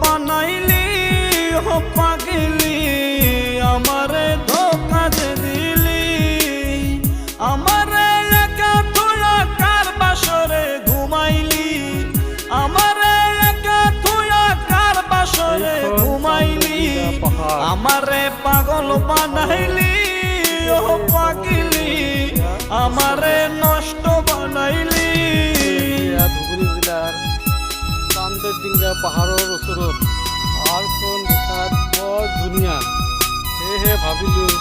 বানাইলি ও পাগলি, আমারে ধোকা যে দিলি। আমারে একা তুইয়া কার বাসরে ঘুমাইলি, আমারে একা তুইয়া কার বাসরে ঘুমাইলি। আমারে পাগল বানাইলি ও পাগলি, আমারে নষ্ট বানাইলি। ধুবুৰী জিলাৰ চান্দেৰডিঙ্গা পাহাৰৰ ওচৰত পাহাৰখন দেখাত বৰ ধুনীয়া, সেয়েহে ভাবিলোঁ